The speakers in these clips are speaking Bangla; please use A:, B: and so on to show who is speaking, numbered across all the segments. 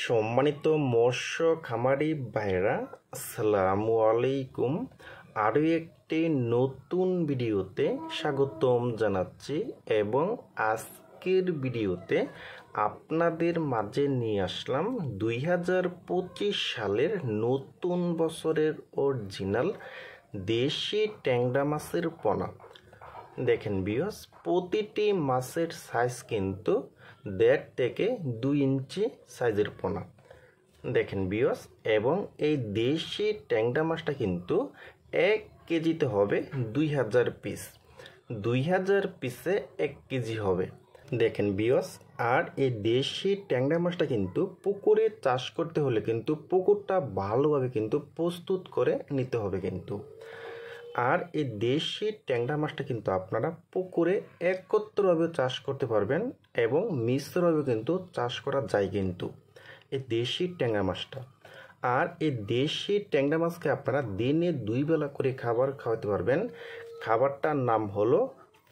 A: সম্মানিত মৎস্য খামারি ভাইরা, আসসালামু আলাইকুম। আরও একটি নতুন ভিডিওতে স্বাগতম জানাচ্ছি এবং আজকের ভিডিওতে আপনাদের মাঝে নিয়ে আসলাম 2025 সালের নতুন বছরের অরিজিনাল দেশি ট্যাংরা মাছের পোনা। দেখেন ভিউয়ার্স, প্রতিটি মাছের সাইজ কিন্তু 1.5 থেকে 2 ইঞ্চি সাইজের পোনা। দেখেন ভিউয়ার্স, এবং এই দেশি ট্যাংরা মাছটা কিন্তু 1 কেজিতে হবে 2000 পিস। 2000 পিসে 1 কেজি হবে। দেখেন ভিউয়ার্স, আর এই দেশি ট্যাংরা মাছটা কিন্তু পুকুরে চাষ করতে হলে কিন্তু পুকুরটা ভালোভাবে কিন্তু প্রস্তুত করে নিতে হবে কিন্তু। আর এই দেশি ট্যাংরা মাছটা কিন্তু আপনারা পুকুরে একত্রভাবে চাষ করতে পারবেন এবং মিশ্রভাবে কিন্তু চাষ করা যায় কিন্তু এই দেশি ট্যাংরা মাছটা। আর এই দেশি ট্যাংরা মাছকে আপনারা দিনে 2 বেলা করে খাবার খাওয়াতে পারবেন। খাবারটার নাম হলো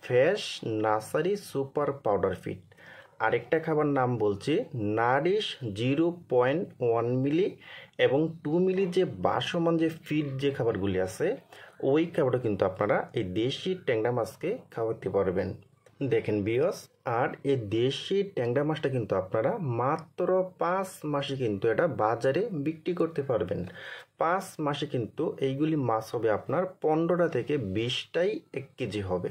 A: fresh nursery super powder feed. আরেকটা খাবার নাম বলছি নারিশ 0.1 মিলি এবং 2 মিলি যে বাসমান যে ফিড যে খাবারগুলি আছে, ওই খাবারটা কিন্তু আপনারা এই দেশি ট্যাংরা মাছকে খাওয়াতে পারবেন। দেখেন ভিউয়ার্স, আর এই দেশি ট্যাংরা মাছটা কিন্তু আপনারা মাত্র 5 মাসে কিন্তু এটা বাজারে বিক্রি করতে পারবেন। 5 মাসে কিন্তু এইগুলি মাছ হবে আপনার 15টা থেকে 20টাই 1 কেজি হবে।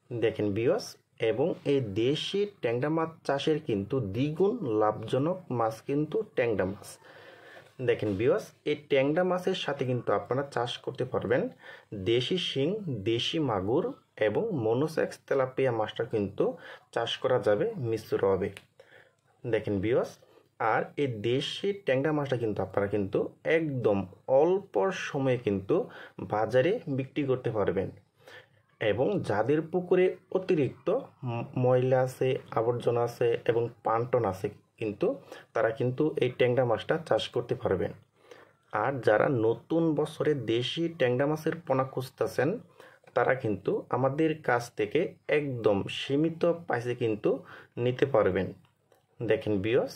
A: দেখেন ভিউয়ার্স, এবং এই দেশি ট্যাংরা মাছ চাষের কিন্তু দ্বিগুণ লাভজনক মাছ কিন্তু ট্যাংরা মাছ। দেখেন ভিউয়ার্স, এই ট্যাংরা মাছের সাথে কিন্তু আপনারা চাষ করতে পারবেন দেশি শিং, দেশি মাগুর এবং মনোসেক্স তেলাপিয়া মাছটা কিন্তু চাষ করা যাবে মিশ্রভাবে। দেখেন ভিউয়ার্স, আর এই দেশি ট্যাংরা মাছটা কিন্তু আপনারা কিন্তু একদম অল্প সময়ে কিন্তু বাজারে বিক্রি করতে পারবেন। এবং যাদের পুকুরে অতিরিক্ত ময়লা আছে, আবর্জনা আছে এবং প্লাঙ্কটন আছে কিন্তু তারা কিন্তু এই ট্যাংরা মাছটা চাষ করতে পারবেন। আর যারা নতুন বছরে দেশি ট্যাংরা মাছের পোনা খুঁজতেছেন তারা কিন্তু আমাদের কাছ থেকে একদম সীমিত প্রাইসে কিন্তু নিতে পারবেন। দেখেন ভিউয়ার্স।